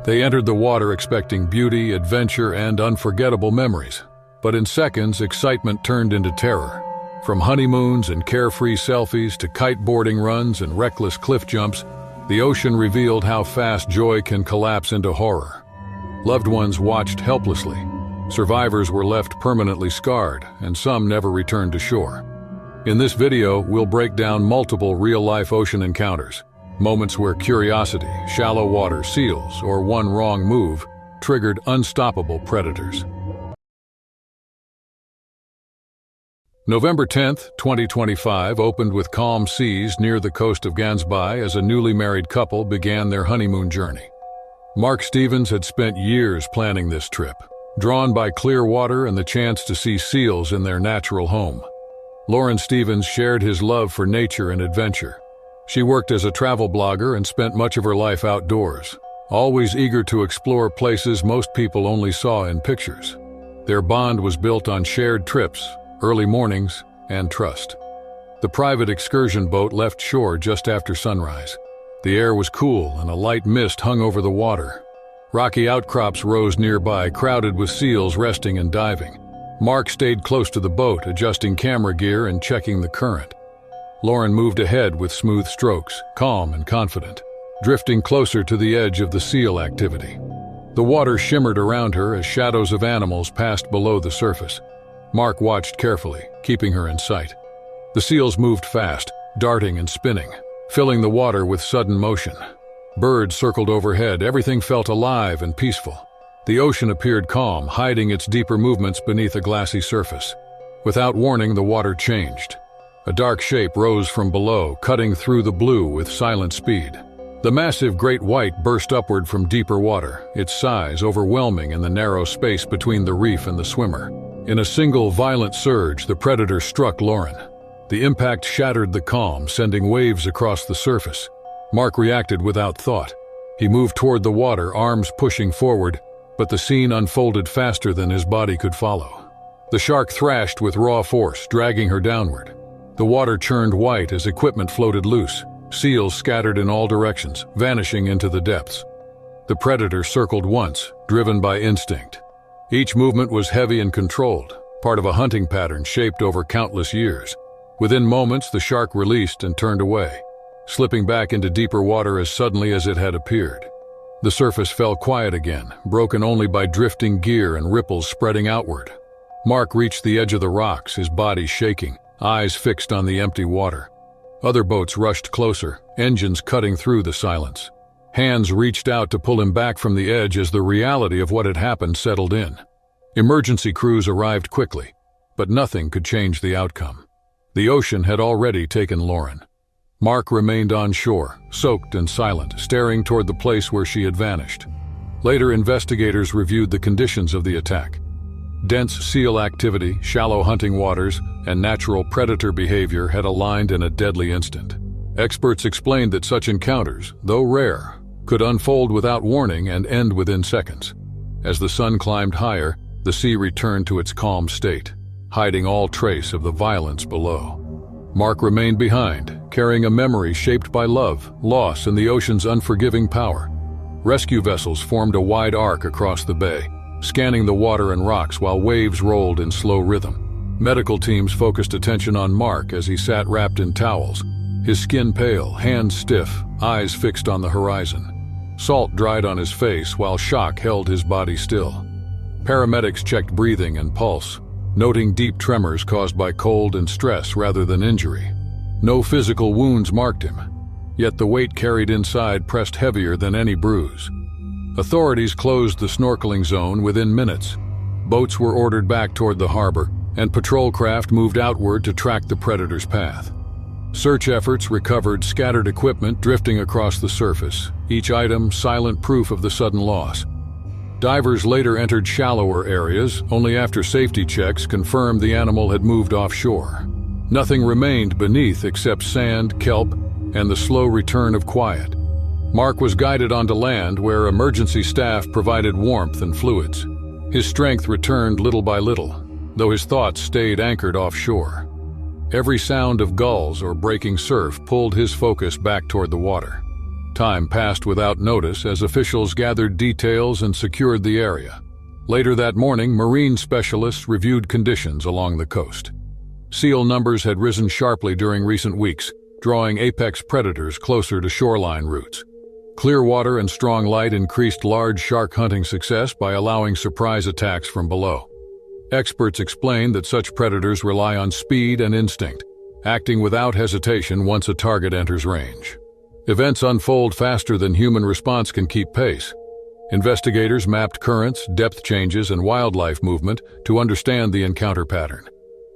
They entered the water expecting beauty, adventure, and unforgettable memories. But in seconds, excitement turned into terror. From honeymoons and carefree selfies to kiteboarding runs and reckless cliff jumps, the ocean revealed how fast joy can collapse into horror. Loved ones watched helplessly. Survivors were left permanently scarred, and some never returned to shore. In this video, we'll break down multiple real-life ocean encounters, moments where curiosity, shallow water seals, or one wrong move triggered unstoppable predators. November 10, 2025 opened with calm seas near the coast of Gansbai as a newly married couple began their honeymoon journey. Mark Stevens had spent years planning this trip, drawn by clear water and the chance to see seals in their natural home. Lauren Stevens shared his love for nature and adventure. She worked as a travel blogger and spent much of her life outdoors, always eager to explore places most people only saw in pictures. Their bond was built on shared trips, early mornings, and trust. The private excursion boat left shore just after sunrise. The air was cool and a light mist hung over the water. Rocky outcrops rose nearby, crowded with seals resting and diving. Mark stayed close to the boat, adjusting camera gear and checking the current. Lauren moved ahead with smooth strokes, calm and confident, drifting closer to the edge of the seal activity. The water shimmered around her as shadows of animals passed below the surface. Mark watched carefully, keeping her in sight. The seals moved fast, darting and spinning, filling the water with sudden motion. Birds circled overhead, everything felt alive and peaceful. The ocean appeared calm, hiding its deeper movements beneath a glassy surface. Without warning, the water changed. A dark shape rose from below, cutting through the blue with silent speed. The massive great white burst upward from deeper water, its size overwhelming in the narrow space between the reef and the swimmer. In a single violent surge, the predator struck Lauren. The impact shattered the calm, sending waves across the surface. Mark reacted without thought. He moved toward the water, arms pushing forward, but the scene unfolded faster than his body could follow. The shark thrashed with raw force, dragging her downward. The water churned white as equipment floated loose. Seals scattered in all directions, vanishing into the depths. The predator circled once, driven by instinct. Each movement was heavy and controlled, part of a hunting pattern shaped over countless years. Within moments, the shark released and turned away, slipping back into deeper water as suddenly as it had appeared. The surface fell quiet again, broken only by drifting gear and ripples spreading outward. Mark reached the edge of the rocks, his body shaking, eyes fixed on the empty water. Other boats rushed closer, engines cutting through the silence. Hands reached out to pull him back from the edge as the reality of what had happened settled in. Emergency crews arrived quickly, but nothing could change the outcome. The ocean had already taken Lauren. Mark remained on shore, soaked and silent, staring toward the place where she had vanished. Later, investigators reviewed the conditions of the attack. Dense seal activity, shallow hunting waters, and natural predator behavior had aligned in a deadly instant. Experts explained that such encounters, though rare, could unfold without warning and end within seconds. As the sun climbed higher, the sea returned to its calm state, hiding all trace of the violence below. Mark remained behind, carrying a memory shaped by love, loss, and the ocean's unforgiving power. Rescue vessels formed a wide arc across the bay, scanning the water and rocks while waves rolled in slow rhythm. Medical teams focused attention on Mark as he sat wrapped in towels, his skin pale, hands stiff, eyes fixed on the horizon. Salt dried on his face while shock held his body still. Paramedics checked breathing and pulse, noting deep tremors caused by cold and stress rather than injury. No physical wounds marked him, yet the weight carried inside pressed heavier than any bruise. Authorities closed the snorkeling zone within minutes. Boats were ordered back toward the harbor, and patrol craft moved outward to track the predator's path. Search efforts recovered scattered equipment drifting across the surface, each item silent proof of the sudden loss. Divers later entered shallower areas, only after safety checks confirmed the animal had moved offshore. Nothing remained beneath except sand, kelp, and the slow return of quiet. Mark was guided onto land where emergency staff provided warmth and fluids. His strength returned little by little, though his thoughts stayed anchored offshore. Every sound of gulls or breaking surf pulled his focus back toward the water. Time passed without notice as officials gathered details and secured the area. Later that morning, marine specialists reviewed conditions along the coast. Seal numbers had risen sharply during recent weeks, drawing apex predators closer to shoreline routes. Clear water and strong light increased large shark hunting success by allowing surprise attacks from below. Experts explain that such predators rely on speed and instinct, acting without hesitation once a target enters range. Events unfold faster than human response can keep pace. Investigators mapped currents, depth changes, and wildlife movement to understand the encounter pattern.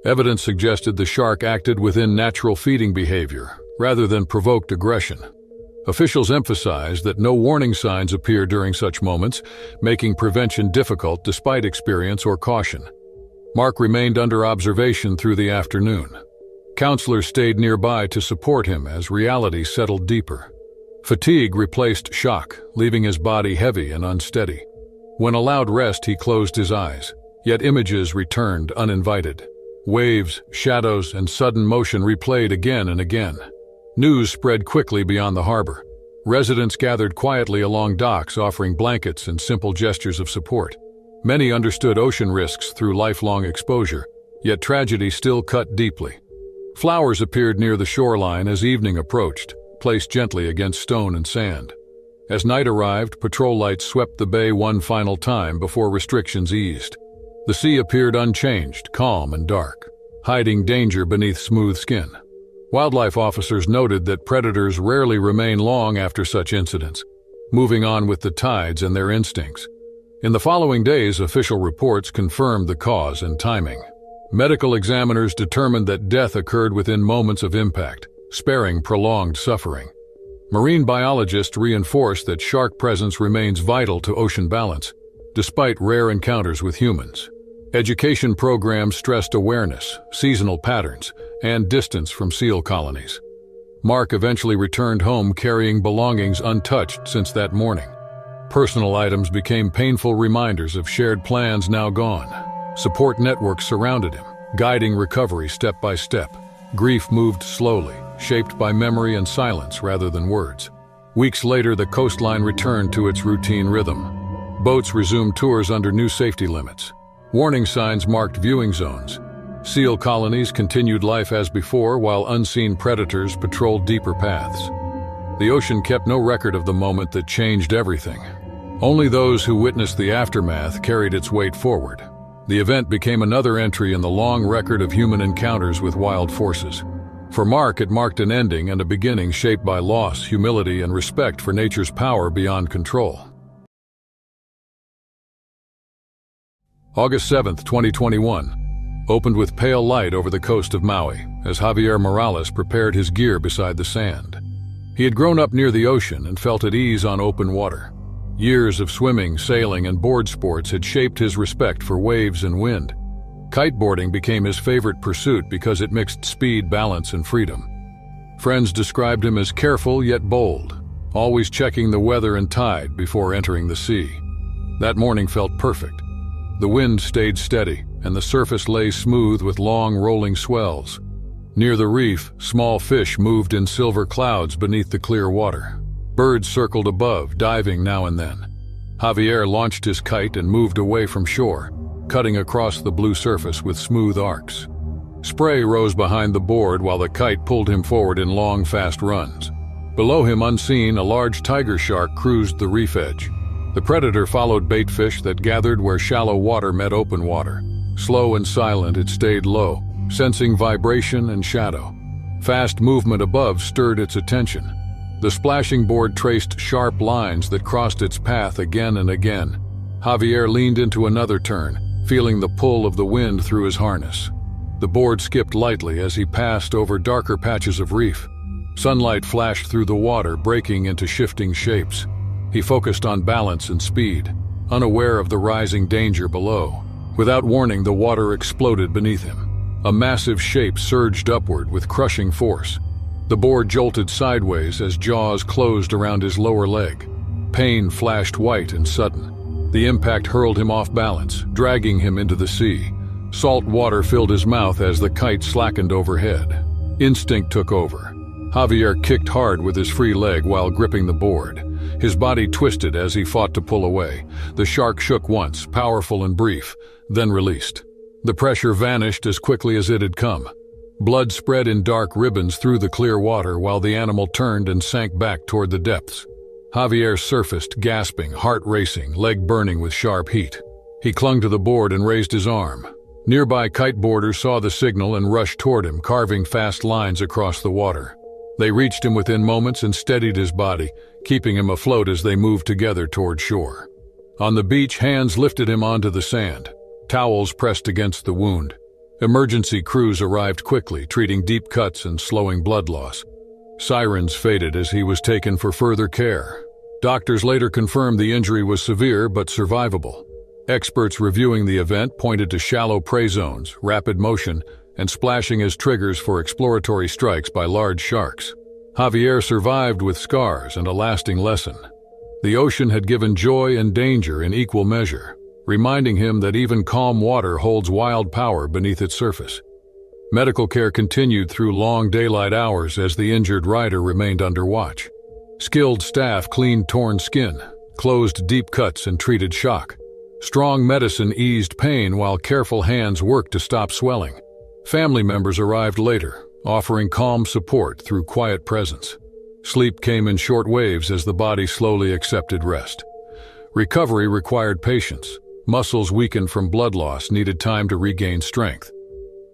Evidence suggested the shark acted within natural feeding behavior, rather than provoked aggression. Officials emphasized that no warning signs appear during such moments, making prevention difficult despite experience or caution. Mark remained under observation through the afternoon. Counselors stayed nearby to support him as reality settled deeper. Fatigue replaced shock, leaving his body heavy and unsteady. When allowed rest, he closed his eyes, yet images returned uninvited. Waves, shadows, and sudden motion replayed again and again. News spread quickly beyond the harbor. Residents gathered quietly along docks, offering blankets and simple gestures of support. Many understood ocean risks through lifelong exposure, yet tragedy still cut deeply. Flowers appeared near the shoreline as evening approached, placed gently against stone and sand. As night arrived, patrol lights swept the bay one final time before restrictions eased. The sea appeared unchanged, calm and dark, hiding danger beneath smooth skin. Wildlife officers noted that predators rarely remain long after such incidents, moving on with the tides and their instincts. In the following days, official reports confirmed the cause and timing. Medical examiners determined that death occurred within moments of impact, sparing prolonged suffering. Marine biologists reinforced that shark presence remains vital to ocean balance, despite rare encounters with humans. Education programs stressed awareness, seasonal patterns, and distance from seal colonies. Mark eventually returned home carrying belongings untouched since that morning. Personal items became painful reminders of shared plans now gone. Support networks surrounded him, guiding recovery step by step. Grief moved slowly, shaped by memory and silence rather than words. Weeks later, the coastline returned to its routine rhythm. Boats resumed tours under new safety limits. Warning signs marked viewing zones. Seal colonies continued life as before, while unseen predators patrolled deeper paths. The ocean kept no record of the moment that changed everything. Only those who witnessed the aftermath carried its weight forward. The event became another entry in the long record of human encounters with wild forces. For Mark, it marked an ending and a beginning shaped by loss, humility, and respect for nature's power beyond control. August 7, 2021, opened with pale light over the coast of Maui as Javier Morales prepared his gear beside the sand. He had grown up near the ocean and felt at ease on open water. Years of swimming, sailing, and board sports had shaped his respect for waves and wind. Kiteboarding became his favorite pursuit because it mixed speed, balance, and freedom. Friends described him as careful yet bold, always checking the weather and tide before entering the sea. That morning felt perfect. The wind stayed steady, and the surface lay smooth with long, rolling swells. Near the reef, small fish moved in silver clouds beneath the clear water. Birds circled above, diving now and then. Javier launched his kite and moved away from shore, cutting across the blue surface with smooth arcs. Spray rose behind the board while the kite pulled him forward in long, fast runs. Below him, unseen, a large tiger shark cruised the reef edge. The predator followed bait fish that gathered where shallow water met open water. Slow and silent, it stayed low, sensing vibration and shadow. Fast movement above stirred its attention. The splashing board traced sharp lines that crossed its path again and again. Javier leaned into another turn, feeling the pull of the wind through his harness. The board skipped lightly as he passed over darker patches of reef. Sunlight flashed through the water, breaking into shifting shapes. He focused on balance and speed, unaware of the rising danger below. Without warning, the water exploded beneath him. A massive shape surged upward with crushing force. The board jolted sideways as jaws closed around his lower leg. Pain flashed white and sudden. The impact hurled him off balance, dragging him into the sea. Salt water filled his mouth as the kite slackened overhead. Instinct took over. Javier kicked hard with his free leg while gripping the board. His body twisted as he fought to pull away. The shark shook once, powerful and brief, then released. The pressure vanished as quickly as it had come. Blood spread in dark ribbons through the clear water while the animal turned and sank back toward the depths. Javier surfaced, gasping, heart racing, leg burning with sharp heat. He clung to the board and raised his arm. Nearby kiteboarders saw the signal and rushed toward him, carving fast lines across the water. They reached him within moments and steadied his body, keeping him afloat as they moved together toward shore. On the beach, hands lifted him onto the sand. Towels pressed against the wound. Emergency crews arrived quickly, treating deep cuts and slowing blood loss. Sirens faded as he was taken for further care. Doctors later confirmed the injury was severe but survivable. Experts reviewing the event pointed to shallow prey zones, rapid motion, and splashing as triggers for exploratory strikes by large sharks. Javier survived with scars and a lasting lesson. The ocean had given joy and danger in equal measure, reminding him that even calm water holds wild power beneath its surface. Medical care continued through long daylight hours as the injured rider remained under watch. Skilled staff cleaned torn skin, closed deep cuts, and treated shock. Strong medicine eased pain while careful hands worked to stop swelling. Family members arrived later, offering calm support through quiet presence. Sleep came in short waves as the body slowly accepted rest. Recovery required patience. Muscles weakened from blood loss needed time to regain strength.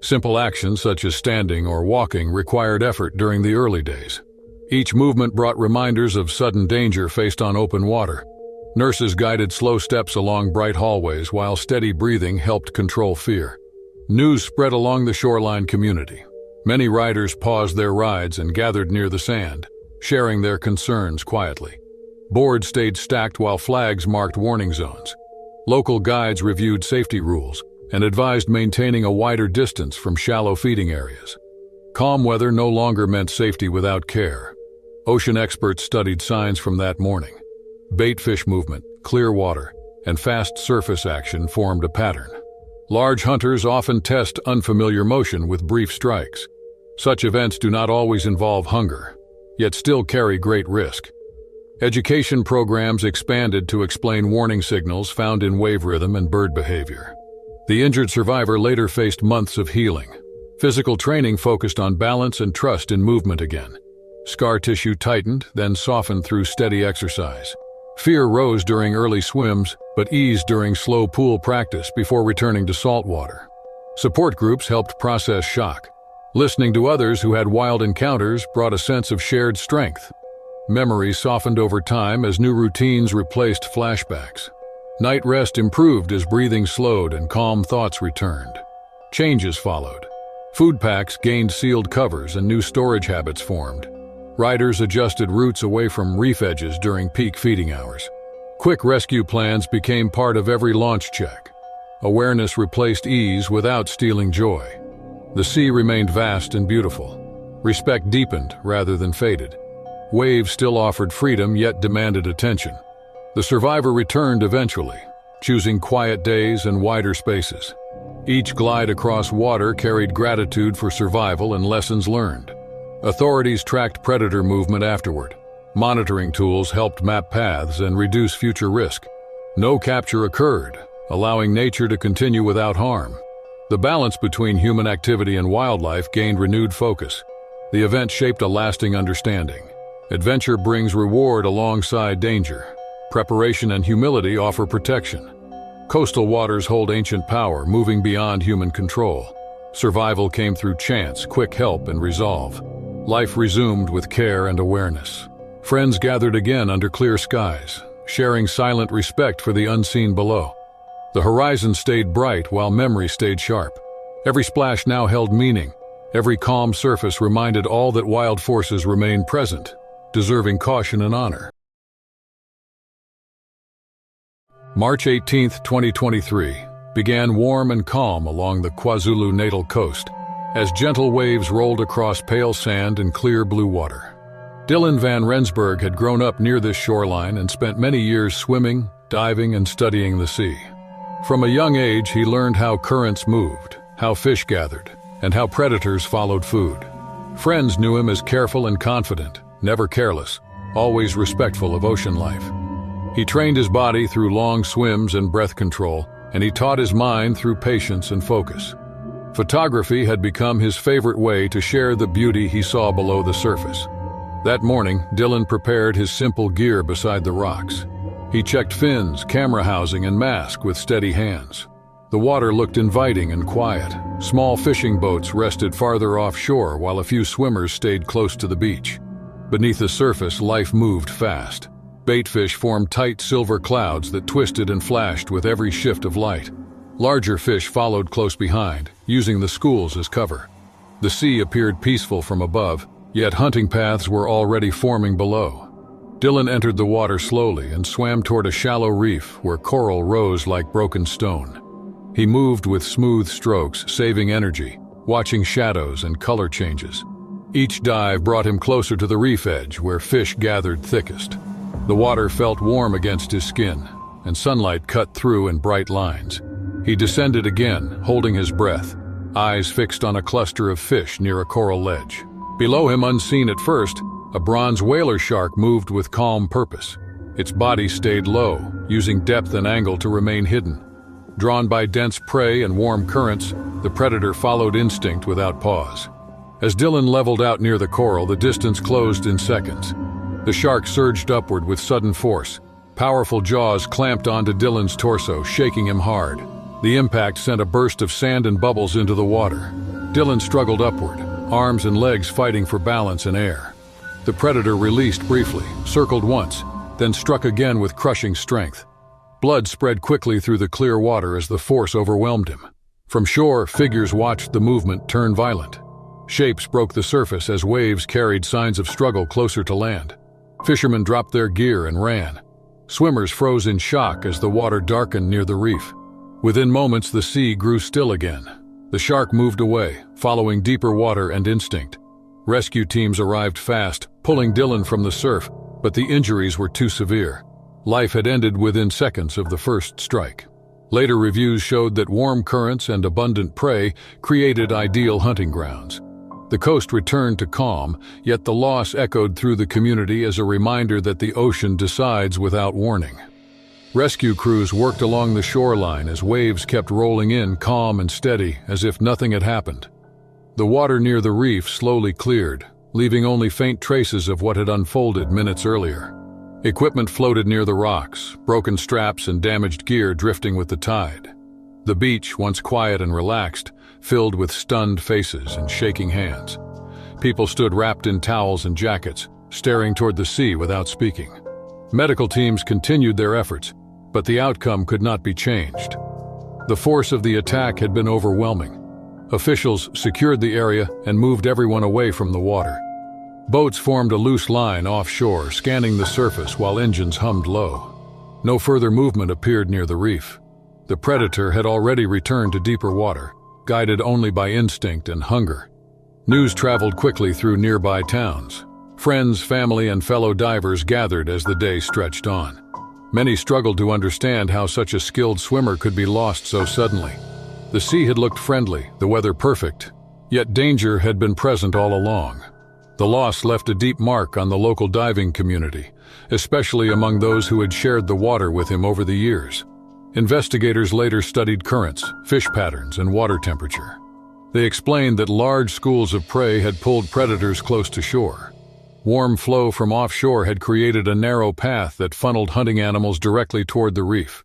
Simple actions such as standing or walking required effort during the early days. Each movement brought reminders of sudden danger faced on open water. Nurses guided slow steps along bright hallways while steady breathing helped control fear. News spread along the shoreline community. Many riders paused their rides and gathered near the sand, sharing their concerns quietly. Boards stayed stacked while flags marked warning zones. Local guides reviewed safety rules and advised maintaining a wider distance from shallow feeding areas. Calm weather no longer meant safety without care. Ocean experts studied signs from that morning. Bait fish movement, clear water, and fast surface action formed a pattern. Large hunters often test unfamiliar motion with brief strikes. Such events do not always involve hunger, yet still carry great risk. Education programs expanded to explain warning signals found in wave rhythm and bird behavior. The injured survivor later faced months of healing. Physical training focused on balance and trust in movement again. Scar tissue tightened, then softened through steady exercise. Fear rose during early swims, but eased during slow pool practice before returning to salt water. Support groups helped process shock. Listening to others who had wild encounters brought a sense of shared strength. Memories softened over time as new routines replaced flashbacks. Night rest improved as breathing slowed and calm thoughts returned. Changes followed. Food packs gained sealed covers and new storage habits formed. Riders adjusted routes away from reef edges during peak feeding hours. Quick rescue plans became part of every launch check. Awareness replaced ease without stealing joy. The sea remained vast and beautiful. Respect deepened rather than faded. Waves still offered freedom yet demanded attention. The survivor returned eventually, choosing quiet days and wider spaces. Each glide across water carried gratitude for survival and lessons learned. Authorities tracked predator movement afterward. Monitoring tools helped map paths and reduce future risk. No capture occurred, allowing nature to continue without harm. The balance between human activity and wildlife gained renewed focus. The event shaped a lasting understanding. Adventure brings reward alongside danger. Preparation and humility offer protection. Coastal waters hold ancient power, moving beyond human control. Survival came through chance, quick help, and resolve. Life resumed with care and awareness. Friends gathered again under clear skies, sharing silent respect for the unseen below. The horizon stayed bright while memory stayed sharp. Every splash now held meaning. Every calm surface reminded all that wild forces remain present, deserving caution and honor. March 18, 2023, began warm and calm along the KwaZulu-Natal coast, as gentle waves rolled across pale sand and clear blue water. Dylan van Rensburg had grown up near this shoreline and spent many years swimming, diving, and studying the sea. From a young age, he learned how currents moved, how fish gathered, and how predators followed food. Friends knew him as careful and confident, never careless, always respectful of ocean life. He trained his body through long swims and breath control, and he taught his mind through patience and focus. Photography had become his favorite way to share the beauty he saw below the surface. That morning, Dylan prepared his simple gear beside the rocks. He checked fins, camera housing, and mask with steady hands. The water looked inviting and quiet. Small fishing boats rested farther offshore while a few swimmers stayed close to the beach. Beneath the surface, life moved fast. Baitfish formed tight silver clouds that twisted and flashed with every shift of light. Larger fish followed close behind, using the schools as cover. The sea appeared peaceful from above, yet hunting paths were already forming below. Dylan entered the water slowly and swam toward a shallow reef where coral rose like broken stone. He moved with smooth strokes, saving energy, watching shadows and color changes. Each dive brought him closer to the reef edge where fish gathered thickest. The water felt warm against his skin, and sunlight cut through in bright lines. He descended again, holding his breath, eyes fixed on a cluster of fish near a coral ledge. Below him, unseen at first, a bronze whaler shark moved with calm purpose. Its body stayed low, using depth and angle to remain hidden. Drawn by dense prey and warm currents, the predator followed instinct without pause. As Dylan leveled out near the coral, the distance closed in seconds. The shark surged upward with sudden force. Powerful jaws clamped onto Dylan's torso, shaking him hard. The impact sent a burst of sand and bubbles into the water. Dylan struggled upward, arms and legs fighting for balance and air. The predator released briefly, circled once, then struck again with crushing strength. Blood spread quickly through the clear water as the force overwhelmed him. From shore, figures watched the movement turn violent. Shapes broke the surface as waves carried signs of struggle closer to land. Fishermen dropped their gear and ran. Swimmers froze in shock as the water darkened near the reef. Within moments, the sea grew still again. The shark moved away, following deeper water and instinct. Rescue teams arrived fast, pulling Dylan from the surf, but the injuries were too severe. Life had ended within seconds of the first strike. Later reviews showed that warm currents and abundant prey created ideal hunting grounds. The coast returned to calm, yet the loss echoed through the community as a reminder that the ocean decides without warning. Rescue crews worked along the shoreline as waves kept rolling in calm and steady as if nothing had happened. The water near the reef slowly cleared, leaving only faint traces of what had unfolded minutes earlier. Equipment floated near the rocks, broken straps and damaged gear drifting with the tide. The beach, once quiet and relaxed, filled with stunned faces and shaking hands. People stood wrapped in towels and jackets, staring toward the sea without speaking. Medical teams continued their efforts, but the outcome could not be changed. The force of the attack had been overwhelming. Officials secured the area and moved everyone away from the water. Boats formed a loose line offshore, scanning the surface while engines hummed low. No further movement appeared near the reef. The predator had already returned to deeper water, guided only by instinct and hunger. News traveled quickly through nearby towns. Friends, family, and fellow divers gathered as the day stretched on. Many struggled to understand how such a skilled swimmer could be lost so suddenly. The sea had looked friendly, the weather perfect, yet danger had been present all along. The loss left a deep mark on the local diving community, especially among those who had shared the water with him over the years. Investigators later studied currents, fish patterns, and water temperature. They explained that large schools of prey had pulled predators close to shore. Warm flow from offshore had created a narrow path that funneled hunting animals directly toward the reef.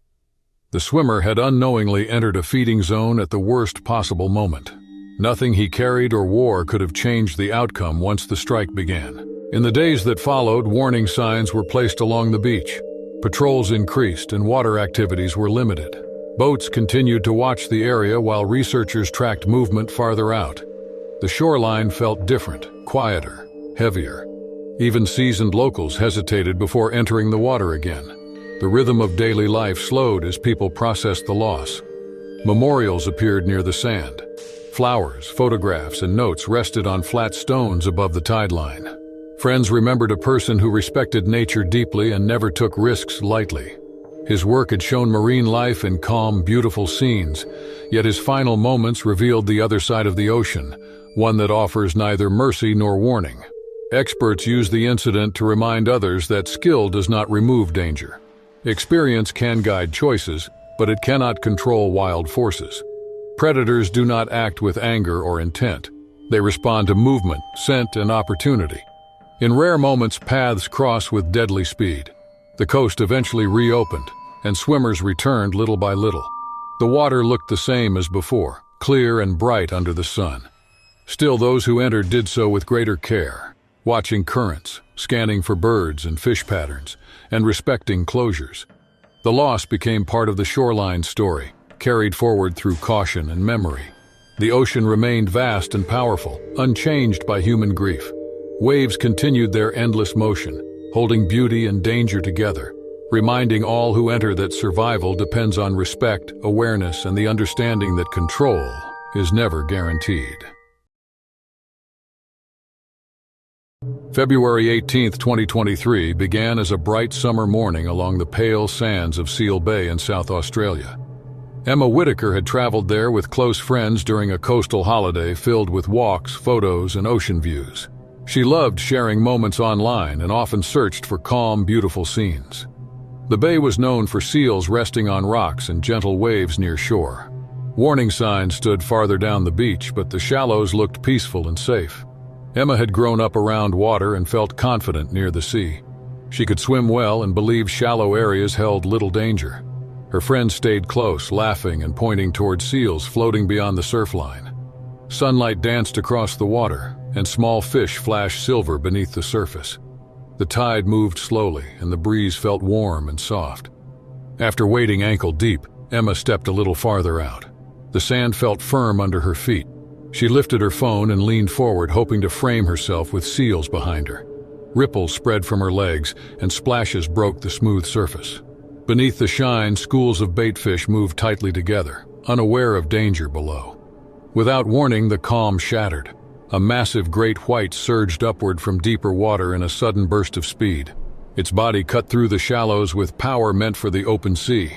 The swimmer had unknowingly entered a feeding zone at the worst possible moment. Nothing he carried or wore could have changed the outcome once the strike began. In the days that followed, warning signs were placed along the beach. Patrols increased and water activities were limited. Boats continued to watch the area while researchers tracked movement farther out. The shoreline felt different, quieter, heavier. Even seasoned locals hesitated before entering the water again. The rhythm of daily life slowed as people processed the loss. Memorials appeared near the sand. Flowers, photographs, and notes rested on flat stones above the tide line. Friends remembered a person who respected nature deeply and never took risks lightly. His work had shown marine life in calm, beautiful scenes, yet his final moments revealed the other side of the ocean, one that offers neither mercy nor warning. Experts use the incident to remind others that skill does not remove danger. Experience can guide choices, but it cannot control wild forces. Predators do not act with anger or intent. They respond to movement, scent, and opportunity. In rare moments, paths cross with deadly speed. The coast eventually reopened, and swimmers returned little by little. The water looked the same as before, clear and bright under the sun. Still, those who entered did so with greater care, watching currents, scanning for birds and fish patterns, and respecting closures. The loss became part of the shoreline story, carried forward through caution and memory. The ocean remained vast and powerful, unchanged by human grief. Waves continued their endless motion, holding beauty and danger together, reminding all who enter that survival depends on respect, awareness, and the understanding that control is never guaranteed. February 18, 2023 began as a bright summer morning along the pale sands of Seal Bay in South Australia. Emma Whitaker had traveled there with close friends during a coastal holiday filled with walks, photos, and ocean views. She loved sharing moments online and often searched for calm, beautiful scenes. The bay was known for seals resting on rocks and gentle waves near shore. Warning signs stood farther down the beach, but the shallows looked peaceful and safe. Emma had grown up around water and felt confident near the sea. She could swim well and believed shallow areas held little danger. Her friends stayed close, laughing and pointing toward seals floating beyond the surf line. Sunlight danced across the water, and small fish flashed silver beneath the surface. The tide moved slowly, and the breeze felt warm and soft. After wading ankle-deep, Emma stepped a little farther out. The sand felt firm under her feet. She lifted her phone and leaned forward, hoping to frame herself with seals behind her. Ripples spread from her legs, and splashes broke the smooth surface. Beneath the shine, schools of baitfish moved tightly together, unaware of danger below. Without warning, the calm shattered. A massive great white surged upward from deeper water in a sudden burst of speed. Its body cut through the shallows with power meant for the open sea.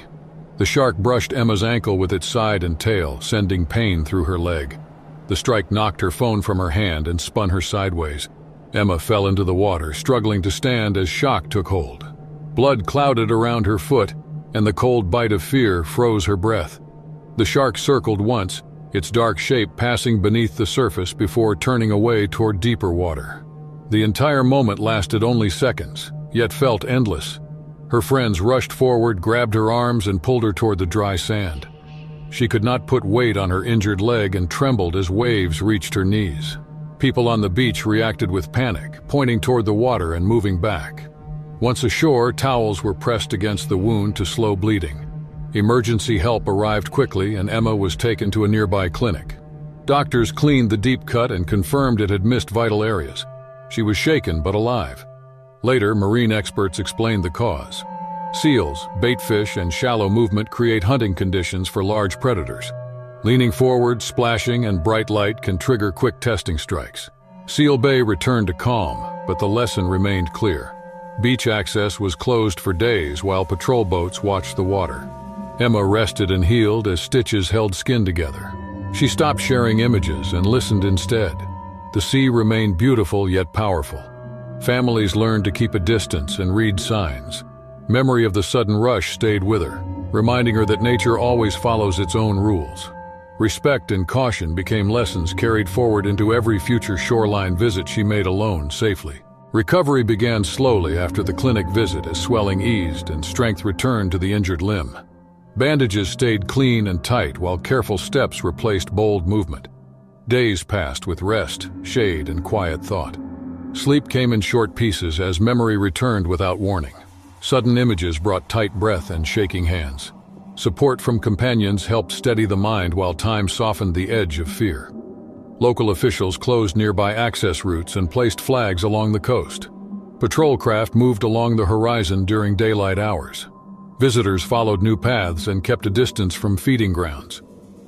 The shark brushed Emma's ankle with its side and tail, sending pain through her leg. The strike knocked her phone from her hand and spun her sideways. Emma fell into the water, struggling to stand as shock took hold. Blood clouded around her foot, and the cold bite of fear froze her breath. The shark circled once, its dark shape passing beneath the surface before turning away toward deeper water. The entire moment lasted only seconds, yet felt endless. Her friends rushed forward, grabbed her arms, and pulled her toward the dry sand. She could not put weight on her injured leg and trembled as waves reached her knees. People on the beach reacted with panic, pointing toward the water and moving back. Once ashore, towels were pressed against the wound to slow bleeding. Emergency help arrived quickly, and Emma was taken to a nearby clinic. Doctors cleaned the deep cut and confirmed it had missed vital areas. She was shaken but alive. Later, marine experts explained the cause. Seals, baitfish, and shallow movement create hunting conditions for large predators. Leaning forward, splashing, and bright light can trigger quick testing strikes. Seal Bay returned to calm, but the lesson remained clear. Beach access was closed for days while patrol boats watched the water. Emma rested and healed as stitches held skin together. She stopped sharing images and listened instead. The sea remained beautiful yet powerful. Families learned to keep a distance and read signs. Memory of the sudden rush stayed with her, reminding her that nature always follows its own rules. Respect and caution became lessons carried forward into every future shoreline visit she made alone safely. Recovery began slowly after the clinic visit as swelling eased and strength returned to the injured limb. Bandages stayed clean and tight while careful steps replaced bold movement. Days passed with rest, shade, and quiet thought. Sleep came in short pieces as memory returned without warning. Sudden images brought tight breath and shaking hands. Support from companions helped steady the mind while time softened the edge of fear. Local officials closed nearby access routes and placed flags along the coast. Patrol craft moved along the horizon during daylight hours. Visitors followed new paths and kept a distance from feeding grounds.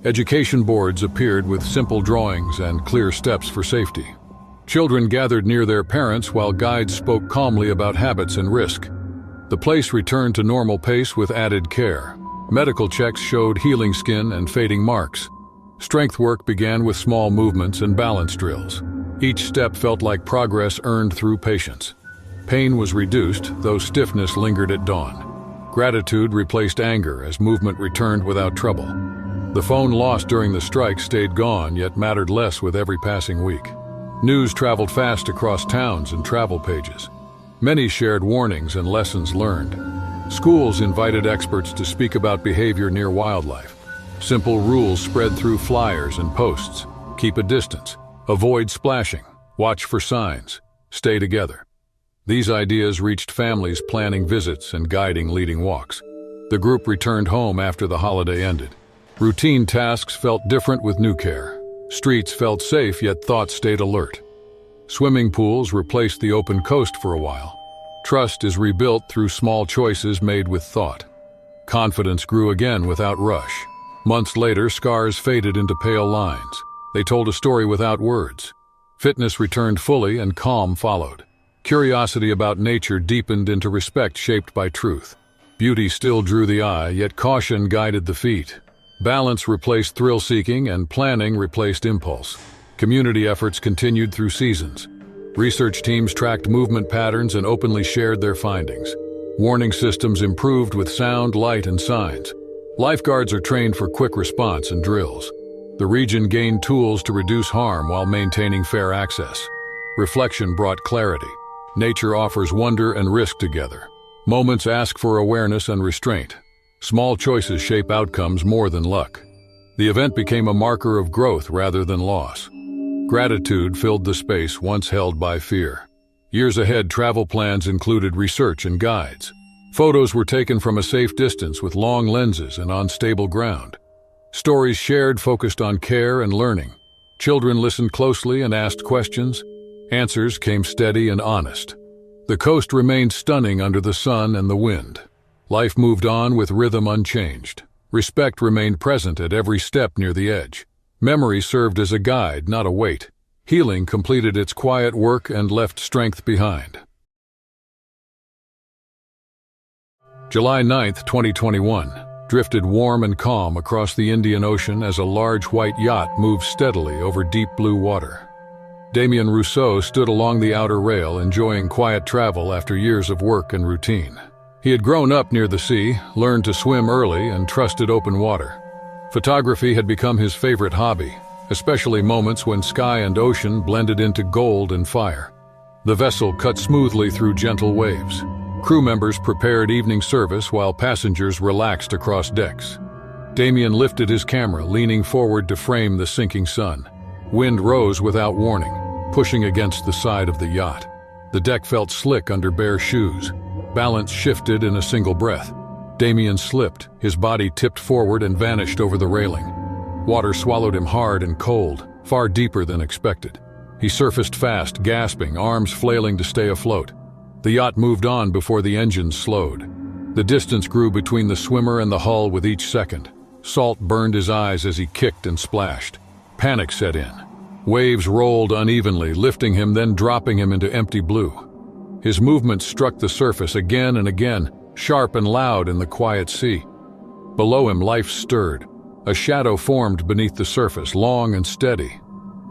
Education boards appeared with simple drawings and clear steps for safety. Children gathered near their parents while guides spoke calmly about habits and risk. The place returned to normal pace with added care. Medical checks showed healing skin and fading marks. Strength work began with small movements and balance drills. Each step felt like progress earned through patience. Pain was reduced, though stiffness lingered at dawn. Gratitude replaced anger as movement returned without trouble. The phone lost during the strike stayed gone, yet mattered less with every passing week. News traveled fast across towns and travel pages. Many shared warnings and lessons learned. Schools invited experts to speak about behavior near wildlife. Simple rules spread through flyers and posts. Keep a distance. Avoid splashing. Watch for signs. Stay together. These ideas reached families planning visits and guiding leading walks. The group returned home after the holiday ended. Routine tasks felt different with new care. Streets felt safe, yet thoughts stayed alert. Swimming pools replaced the open coast for a while. Trust is rebuilt through small choices made with thought. Confidence grew again without rush. Months later, scars faded into pale lines. They told a story without words. Fitness returned fully and calm followed. Curiosity about nature deepened into respect shaped by truth. Beauty still drew the eye, yet caution guided the feet. Balance replaced thrill-seeking and planning replaced impulse. Community efforts continued through seasons. Research teams tracked movement patterns and openly shared their findings. Warning systems improved with sound, light, and signs. Lifeguards are trained for quick response and drills. The region gained tools to reduce harm while maintaining fair access. Reflection brought clarity. Nature offers wonder and risk together. Moments ask for awareness and restraint. Small choices shape outcomes more than luck. The event became a marker of growth rather than loss. Gratitude filled the space once held by fear. Years ahead, travel plans included research and guides. Photos were taken from a safe distance with long lenses and on stable ground. Stories shared focused on care and learning. Children listened closely and asked questions. Answers came steady and honest. The coast remained stunning under the sun and the wind. Life moved on with rhythm unchanged. Respect remained present at every step near the edge. Memory served as a guide, not a weight. Healing completed its quiet work and left strength behind. July 9, 2021, drifted warm and calm across the Indian Ocean as a large white yacht moved steadily over deep blue water. Damien Rousseau stood along the outer rail, enjoying quiet travel after years of work and routine. He had grown up near the sea, learned to swim early, and trusted open water. Photography had become his favorite hobby, especially moments when sky and ocean blended into gold and fire. The vessel cut smoothly through gentle waves. Crew members prepared evening service while passengers relaxed across decks. Damien lifted his camera, leaning forward to frame the sinking sun. Wind rose without warning, pushing against the side of the yacht. The deck felt slick under bare shoes. Balance shifted in a single breath. Damien slipped, his body tipped forward and vanished over the railing. Water swallowed him hard and cold, far deeper than expected. He surfaced fast, gasping, arms flailing to stay afloat. The yacht moved on before the engines slowed. The distance grew between the swimmer and the hull with each second. Salt burned his eyes as he kicked and splashed. Panic set in. Waves rolled unevenly, lifting him, then dropping him into empty blue. His movements struck the surface again and again, sharp and loud in the quiet sea. Below him, life stirred. A shadow formed beneath the surface, long and steady.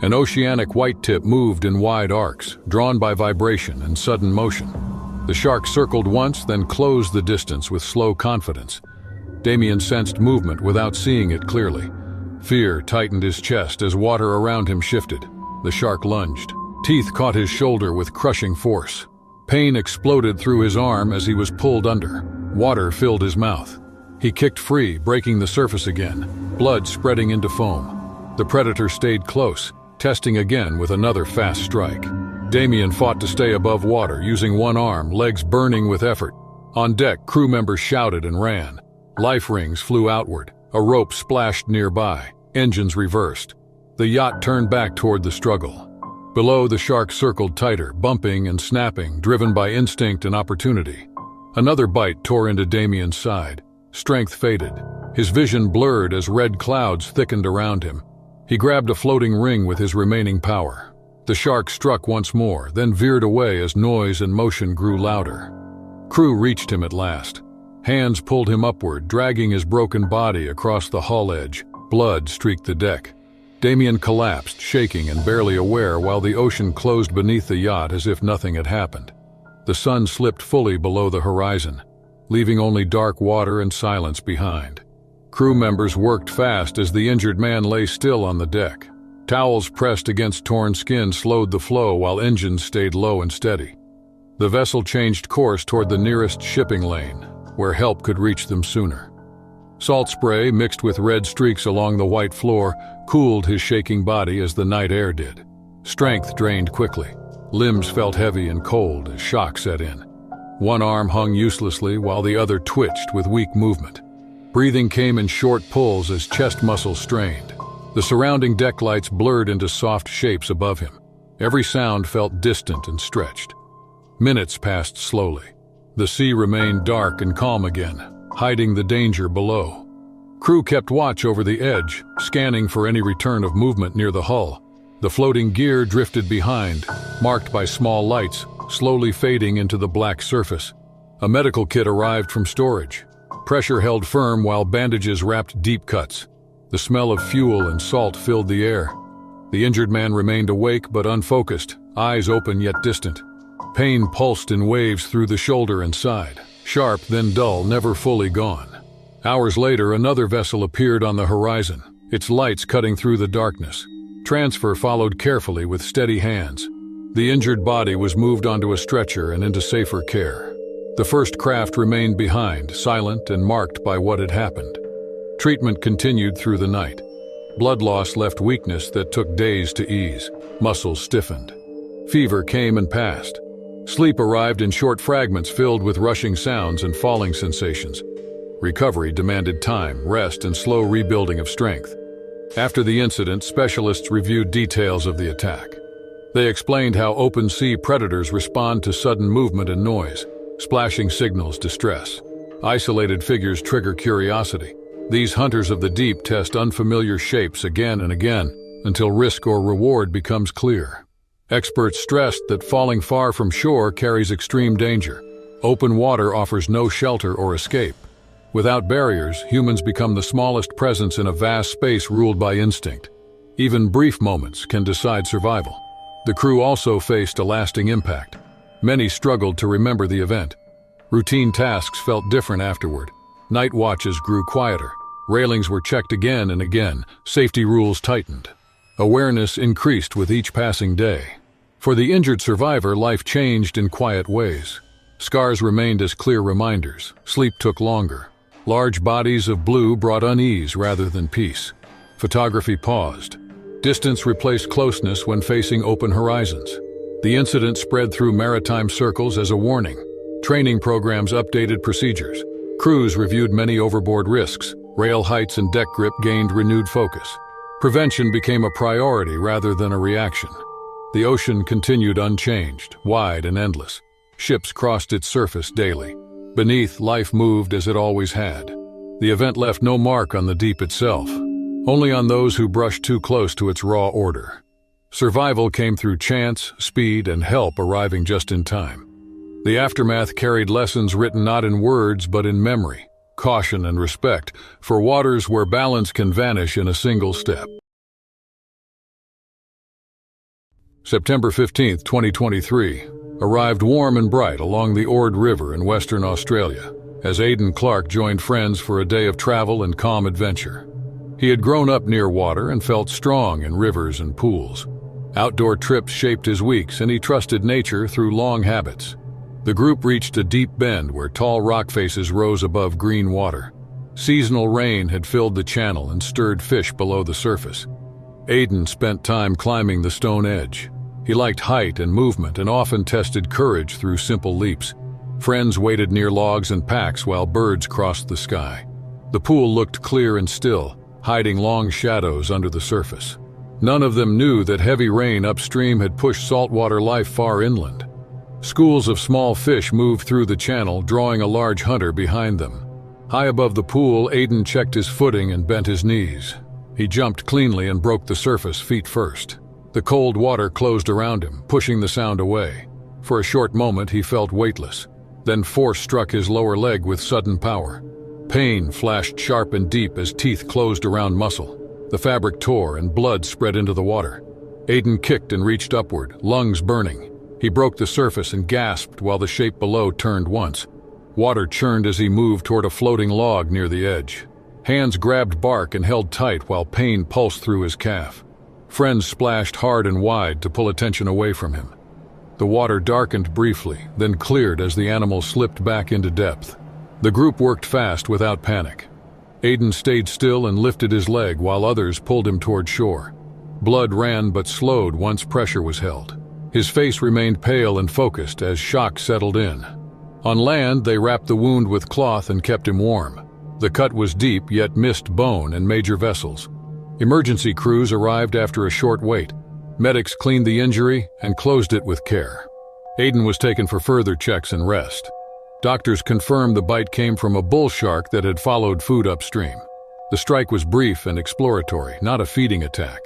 An oceanic white tip moved in wide arcs, drawn by vibration and sudden motion. The shark circled once, then closed the distance with slow confidence. Damien sensed movement without seeing it clearly. Fear tightened his chest as water around him shifted. The shark lunged. Teeth caught his shoulder with crushing force. Pain exploded through his arm as he was pulled under. Water filled his mouth. He kicked free, breaking the surface again, blood spreading into foam. The predator stayed close, testing again with another fast strike. Damien fought to stay above water, using one arm, legs burning with effort. On deck, crew members shouted and ran. Life rings flew outward. A rope splashed nearby. Engines reversed. The yacht turned back toward the struggle. Below, the shark circled tighter, bumping and snapping, driven by instinct and opportunity. Another bite tore into Damien's side. Strength faded. His vision blurred as red clouds thickened around him. He grabbed a floating ring with his remaining power. The shark struck once more, then veered away as noise and motion grew louder. Crew reached him at last. Hands pulled him upward, dragging his broken body across the hull edge. Blood streaked the deck. Damien collapsed, shaking and barely aware, while the ocean closed beneath the yacht as if nothing had happened. The sun slipped fully below the horizon, leaving only dark water and silence behind. Crew members worked fast as the injured man lay still on the deck. Towels pressed against torn skin slowed the flow while engines stayed low and steady. The vessel changed course toward the nearest shipping lane, where help could reach them sooner. Salt spray mixed with red streaks along the white floor cooled his shaking body as the night air did. Strength drained quickly. Limbs felt heavy and cold as shock set in. One arm hung uselessly while the other twitched with weak movement. Breathing came in short pulls as chest muscles strained. The surrounding deck lights blurred into soft shapes above him. Every sound felt distant and stretched. Minutes passed slowly. The sea remained dark and calm again, hiding the danger below. Crew kept watch over the edge, scanning for any return of movement near the hull. The floating gear drifted behind, marked by small lights, slowly fading into the black surface. A medical kit arrived from storage. Pressure held firm while bandages wrapped deep cuts. The smell of fuel and salt filled the air. The injured man remained awake but unfocused, eyes open yet distant. Pain pulsed in waves through the shoulder and side, sharp then dull, never fully gone. Hours later, another vessel appeared on the horizon, its lights cutting through the darkness. Transfer followed carefully with steady hands. The injured body was moved onto a stretcher and into safer care. The first craft remained behind, silent and marked by what had happened. Treatment continued through the night. Blood loss left weakness that took days to ease. Muscles stiffened. Fever came and passed. Sleep arrived in short fragments filled with rushing sounds and falling sensations. Recovery demanded time, rest, and slow rebuilding of strength. After the incident, specialists reviewed details of the attack. They explained how open-sea predators respond to sudden movement and noise. Splashing signals distress. Isolated figures trigger curiosity. These hunters of the deep test unfamiliar shapes again and again until risk or reward becomes clear. Experts stressed that falling far from shore carries extreme danger. Open water offers no shelter or escape. Without barriers, humans become the smallest presence in a vast space ruled by instinct. Even brief moments can decide survival. The crew also faced a lasting impact. Many struggled to remember the event. Routine tasks felt different afterward. Night watches grew quieter. Railings were checked again and again. Safety rules tightened. Awareness increased with each passing day. For the injured survivor, life changed in quiet ways. Scars remained as clear reminders. Sleep took longer. Large bodies of blue brought unease rather than peace. Photography paused. Distance replaced closeness when facing open horizons. The incident spread through maritime circles as a warning. Training programs updated procedures. Crews reviewed many overboard risks. Rail heights and deck grip gained renewed focus. Prevention became a priority rather than a reaction. The ocean continued unchanged, wide and endless. Ships crossed its surface daily. Beneath, life moved as it always had. The event left no mark on the deep itself, only on those who brushed too close to its raw order. Survival came through chance, speed, and help arriving just in time. The aftermath carried lessons written not in words but in memory, caution and respect for waters where balance can vanish in a single step. September 15, 2023. Arrived warm and bright along the Ord River in Western Australia, as Aidan Clark joined friends for a day of travel and calm adventure. He had grown up near water and felt strong in rivers and pools. Outdoor trips shaped his weeks, and he trusted nature through long habits. The group reached a deep bend where tall rock faces rose above green water. Seasonal rain had filled the channel and stirred fish below the surface. Aidan spent time climbing the stone edge. He liked height and movement and often tested courage through simple leaps. Friends waited near logs and packs while birds crossed the sky. The pool looked clear and still, hiding long shadows under the surface. None of them knew that heavy rain upstream had pushed saltwater life far inland. Schools of small fish moved through the channel, drawing a large hunter behind them. High above the pool, Aidan checked his footing and bent his knees. He jumped cleanly and broke the surface feet first. The cold water closed around him, pushing the sound away. For a short moment, he felt weightless. Then force struck his lower leg with sudden power. Pain flashed sharp and deep as teeth closed around muscle. The fabric tore and blood spread into the water. Aiden kicked and reached upward, lungs burning. He broke the surface and gasped while the shape below turned once. Water churned as he moved toward a floating log near the edge. Hands grabbed bark and held tight while pain pulsed through his calf. Friends splashed hard and wide to pull attention away from him. The water darkened briefly, then cleared as the animal slipped back into depth. The group worked fast without panic. Aiden stayed still and lifted his leg while others pulled him toward shore. Blood ran but slowed once pressure was held. His face remained pale and focused as shock settled in. On land, they wrapped the wound with cloth and kept him warm. The cut was deep, yet missed bone and major vessels. Emergency crews arrived after a short wait. Medics cleaned the injury and closed it with care. Aiden was taken for further checks and rest. Doctors confirmed the bite came from a bull shark that had followed food upstream. The strike was brief and exploratory, not a feeding attack.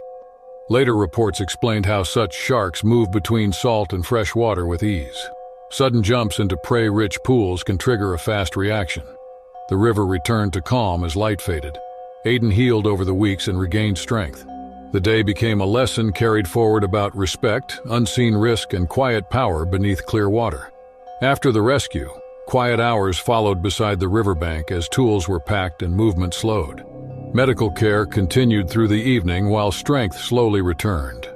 Later reports explained how such sharks move between salt and fresh water with ease. Sudden jumps into prey-rich pools can trigger a fast reaction. The river returned to calm as light faded. Aiden healed over the weeks and regained strength. The day became a lesson carried forward about respect, unseen risk, and quiet power beneath clear water. After the rescue, quiet hours followed beside the riverbank as tools were packed and movement slowed. Medical care continued through the evening while strength slowly returned.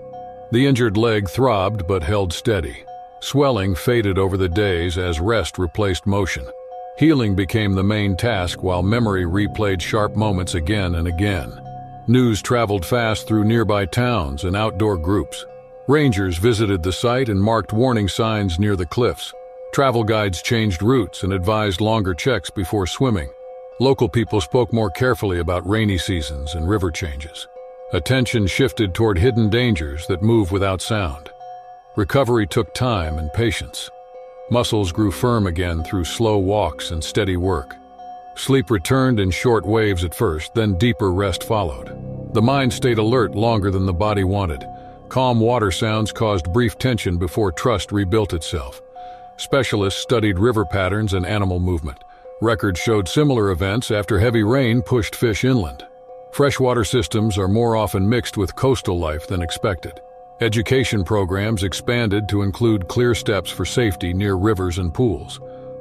The injured leg throbbed but held steady. Swelling faded over the days as rest replaced motion. Healing became the main task while memory replayed sharp moments again and again. News traveled fast through nearby towns and outdoor groups. Rangers visited the site and marked warning signs near the cliffs. Travel guides changed routes and advised longer checks before swimming. Local people spoke more carefully about rainy seasons and river changes. Attention shifted toward hidden dangers that move without sound. Recovery took time and patience. Muscles grew firm again through slow walks and steady work. Sleep returned in short waves at first, then deeper rest followed. The mind stayed alert longer than the body wanted. Calm water sounds caused brief tension before trust rebuilt itself. Specialists studied river patterns and animal movement. Records showed similar events after heavy rain pushed fish inland. Freshwater systems are more often mixed with coastal life than expected. Education programs expanded to include clear steps for safety near rivers and pools.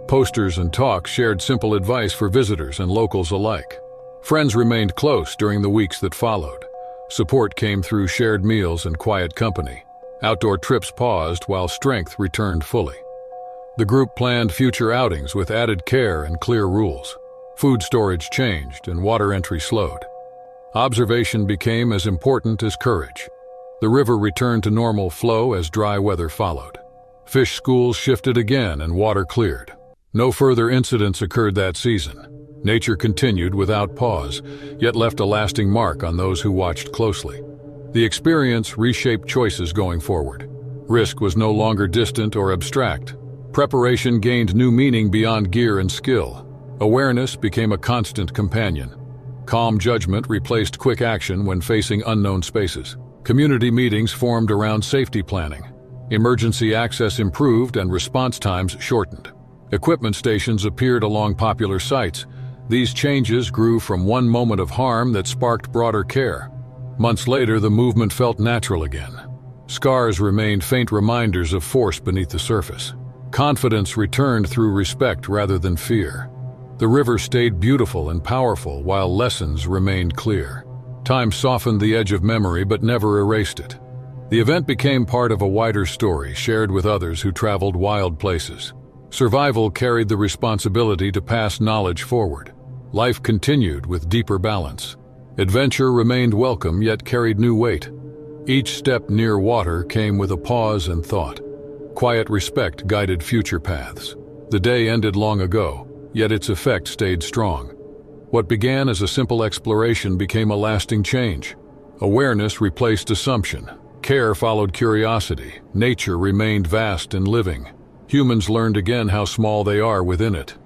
Posters and talks shared simple advice for visitors and locals alike. Friends remained close during the weeks that followed. Support came through shared meals and quiet company. Outdoor trips paused while strength returned fully. The group planned future outings with added care and clear rules. Food storage changed and water entry slowed. Observation became as important as courage. The river returned to normal flow as dry weather followed. Fish schools shifted again and water cleared. No further incidents occurred that season. Nature continued without pause, yet left a lasting mark on those who watched closely. The experience reshaped choices going forward. Risk was no longer distant or abstract. Preparation gained new meaning beyond gear and skill. Awareness became a constant companion. Calm judgment replaced quick action when facing unknown spaces. Community meetings formed around safety planning. Emergency access improved and response times shortened. Equipment stations appeared along popular sites. These changes grew from one moment of harm that sparked broader care. Months later, the movement felt natural again. Scars remained faint reminders of force beneath the surface. Confidence returned through respect rather than fear. The river stayed beautiful and powerful while lessons remained clear. Time softened the edge of memory but never erased it. The event became part of a wider story shared with others who traveled wild places. Survival carried the responsibility to pass knowledge forward. Life continued with deeper balance. Adventure remained welcome yet carried new weight. Each step near water came with a pause and thought. Quiet respect guided future paths. The day ended long ago, yet its effect stayed strong. What began as a simple exploration became a lasting change. Awareness replaced assumption. Care followed curiosity. Nature remained vast and living. Humans learned again how small they are within it.